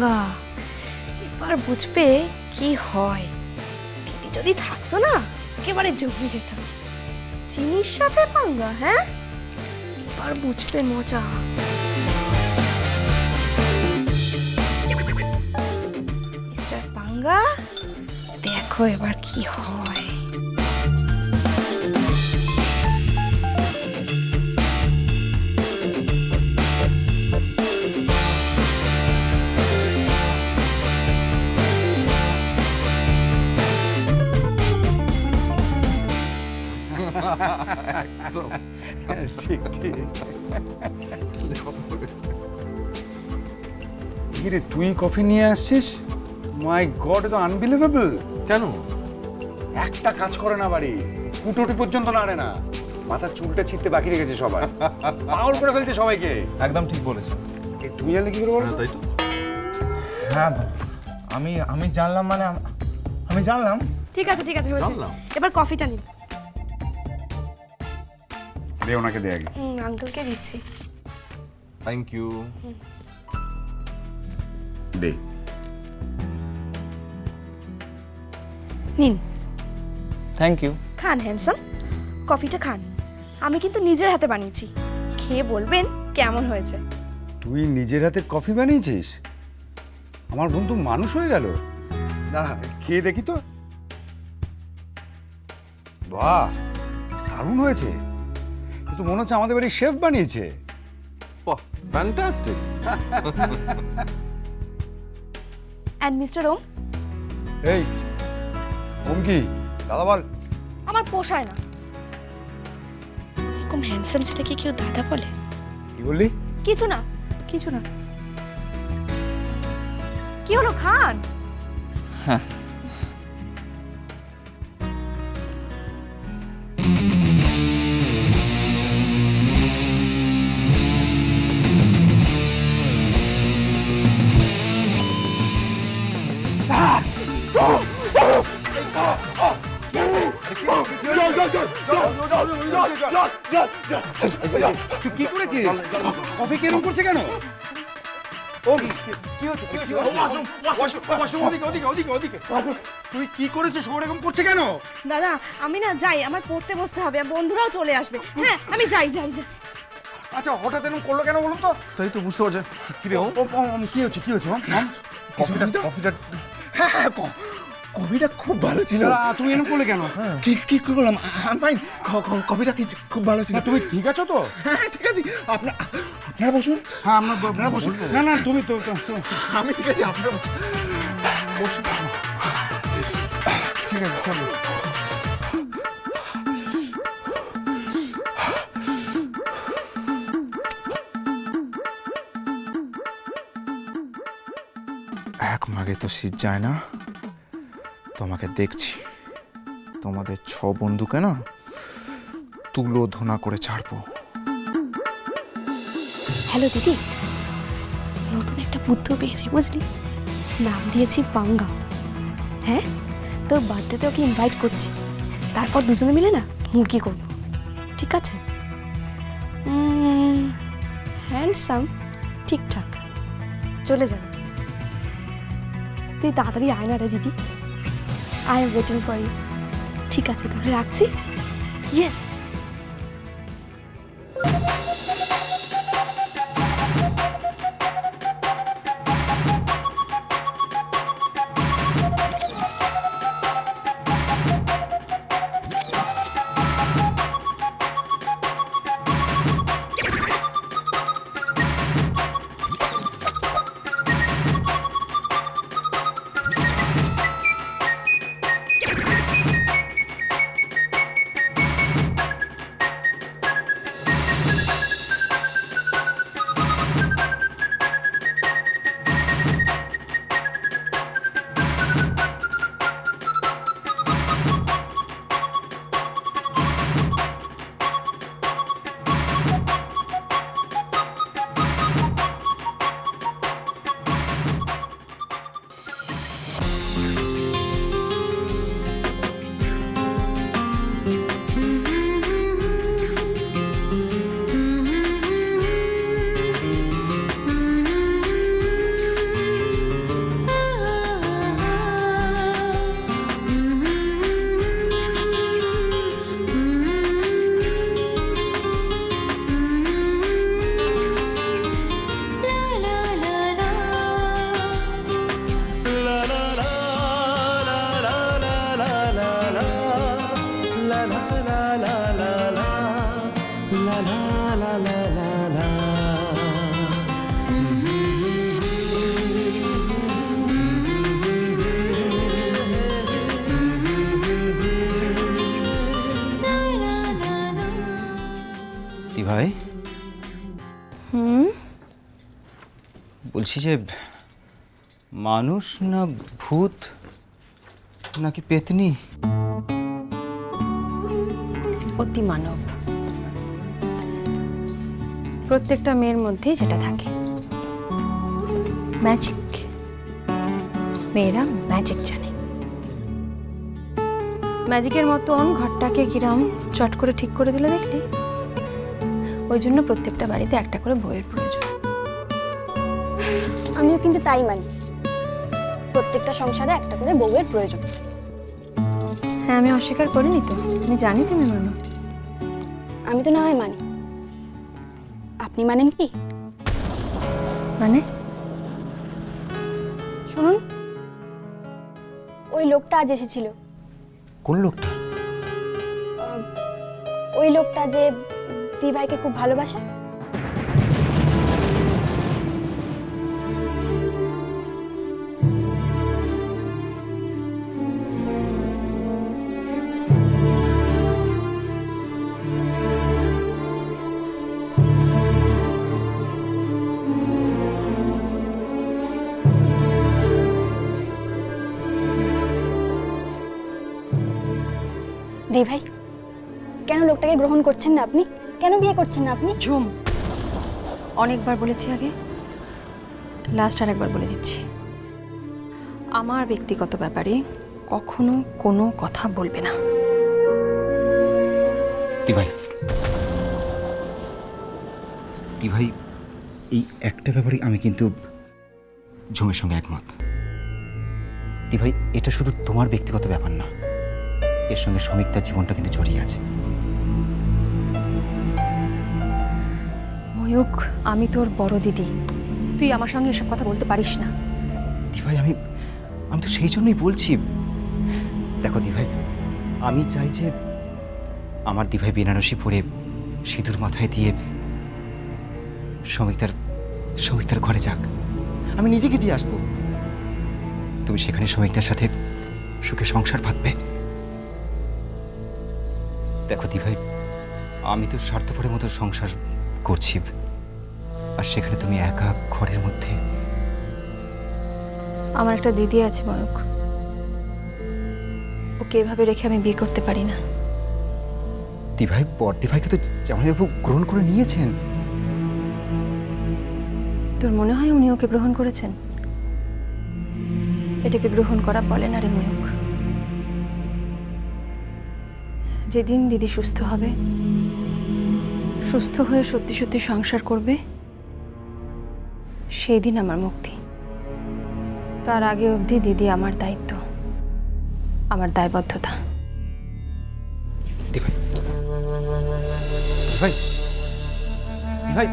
পাঙ্গা, এবার বুঝবে কি হয়। দিদি যদি থাকতো না একেবারে জমে যেত। চিনির সাথে পাঙ্গা, হ্যাঁ, এবার বুঝবে মজা। মিস্টার পাঙ্গা, দেখো এবার কি হয়। একদম ঠিক ঠিক। কিরে তুই কফি নিয়ে আসছিস? মাই গড, এটা আনবিলিভেবল। কেন? একটা কাজ করে না বাড়ি, কুটোটি পর্যন্ত নাড়ে না। মাথার চুলটা ছিটতে বাকি রেখেছে সবাই, পাগল করে ফেলছে সবাইকে। একদম ঠিক বলেছো। এ তুই জানলি কি করে বলতো? তাই তো। হ্যাঁ, আমি জানলাম, মানে আমি জানলাম। ঠিক আছে ঠিক আছে, হয়েছে। জানলাম। এবার কফিটা নিন। দে ওনাকে দে আগে। আঙ্কেলকে দিচ্ছি। Thank you. দে। নিন, থ্যাংক ইউ। খান হ্যান্ডসাম, কফিটা খান। আমি কিন্তু নিজের হাতে বানিয়েছি, খেয়ে বলবেন কেমন হয়েছে। তুই নিজের হাতে কফি বানিয়েছিস? আমার বন্ধু মানুষ হয়ে গেল। না খেয়ে দেখি তো। বাহ, দারুণ হয়েছে। কিন্তু মনে হচ্ছে আমাদের বাড়ির শেফ বানিয়েছে। বাহ, ফ্যান্টাস্টিক। অ্যান্ড মিস্টার ওম, এই ওম কি দাদা বল? আমার পোষায় না। এরকম হ্যান্ডসাম ছেলেকে কেউ দাদা বলে? কি বললি? কিছু না কিছু না। কি হলো, খান। তুই কি করেছিস? কফি কেরম করছে কেন? কি হচ্ছে? তুই কি করেছিস? ও এরকম করছে কেন? দাদা, আমি না যাই, আমার পড়তে বসতে হবে, বন্ধুরাও চলে আসবে। হ্যাঁ, আমি যাই যাই যাই। আচ্ছা হঠাৎ এরকম করলো কেন বলুন তো? তাই তো বুঝতে পারছি। কি রে? কি হচ্ছে কি হচ্ছে? কফিটা হ্যাঁ, কফিটা খুব ভালো ছিল। তুমি এরকম করলে কেন? কি করলাম? ফাইন, কফিটা খুব ভালো ছিল। না তুমি ঠিক আছো তো? হ্যাঁ, ঠিক আছে। আপনারা বসুন। হ্যাঁ আপনারা বসুন। না না তুমি তো আমি ঠিক আছে, আপনারা বসুন। ঠিক আছে চলো। এক মাগে তো শীত যায় না। তোমাকে দেখছি, তোমাদের 6 বন্ধুকে না তুলো ধোনা করে ছাড়বো। হ্যালো দিদি, নতুন একটা বুদ্ধি পেয়েছি বুঝলি, নাম দিয়েছি পাঙ্গা। হ্যাঁ, তোর বার্থডেতে ওকে ইনভাইট করছি, তারপর দুজনে মিলে না মুরগি করব, ঠিক আছে? হ্যান্ডসাম, ঠিকঠাক, চলে যাবে। তুই তাড়াতাড়ি আয় না রে দিদি, I am waiting for you. ঠিক আছে, তাহলে রাখছি। ইয়েস। বলছি যে মানুষ না ভূত নাকি পেতনি? অতি মানব। প্রত্যেকটা মেয়ের মধ্যেই যেটা থাকে, ম্যাজিক। মেয়েরা ম্যাজিক জানে। ম্যাজিকের মতন ঘরটাকে কিরাম চট করে ঠিক করে দিল দেখলি? ওই জন্য প্রত্যেকটা বাড়িতে একটা করে বইয়ের প্রয়োজন। আমিও কিন্তু তাই মানি, প্রত্যেকটা সংসারে একটা করে বউয়ের প্রয়োজন। হ্যাঁ, আমি অস্বীকার করিনি তো, আমি জানি তুমি মানো। আমি তো না হয় মানি, আপনি মানেন কি? মানে? শুনুন, ওই লোকটা আজ এসেছিল। কোন লোকটা? ওই লোকটা যে দিভাইকে খুব ভালোবাসে। দিভাই, কেন লোকটাকে গ্রহণ করছেন না আপনি? কেন বিয়ে করছেন না আপনি? ঝুম, অনেকবার বলেছি আগে, লাস্ট আর একবার বলে দিচ্ছি, আমার ব্যক্তিগত ব্যাপারে কখনো কোনো কথা বলবে না। দিভাই, দিভাই, এই একটা ব্যাপারে আমি কিন্তু ঝুমের সঙ্গে একমত। দিভাই, এটা শুধু তোমার ব্যক্তিগত ব্যাপার না, এর সঙ্গে সমীকতার জীবনটা কিন্তু জড়িয়ে আছে। ময়ূক, আমি তোর বড় দিদি, তুই আমার সঙ্গে এসব কথা বলতে পারিস না। দিভাই, আমি তো সেই জন্যই বলছি। দেখো দিভাই, আমি চাই যে আমার দিভাই বেনারসি পরে সিঁদুর মাথায় দিয়ে সমীকতার ঘরে যাক। আমি নিজেকে দিয়ে আসবো, তুমি সেখানে সমীকতার সাথে সুখে সংসার পাতবে। দেখো দিভাই, আমি তো স্বার্থপরের মতো সংসার করছি, আর সেখানে তুমি একা ঘরের মধ্যে। আমার একটা দিদি আছে ময়ূক, ওকে এভাবে রেখে আমি বিয়ে করতে পারি না। দিভাই, বড়দিভাইকে তো জামাইবাবু গ্রহণ করে নিয়েছেন। তোর মনে হয় উনি ওকে গ্রহণ করেছেন? এটাকে গ্রহণ করা বলে না রে ময়ূক। যেদিন দিদি সুস্থ হবে, সুস্থ হয়ে সত্যি সত্যি সংসার করবে, সেই দিন আমার মুক্তি। তার আগে অবধি দিদি আমার দায়িত্ব, আমার দায়বদ্ধতা। দিভাই, দিভাই, দিভাই,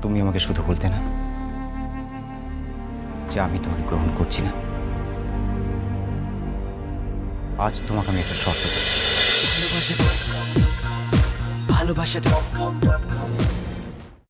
তুমি আমাকে শুধু বলতে না যে আমি তোমাকে গ্রহণ করছি না। আজ তোমাকে আমি একটা শর্ত করছি। ভালোবাসা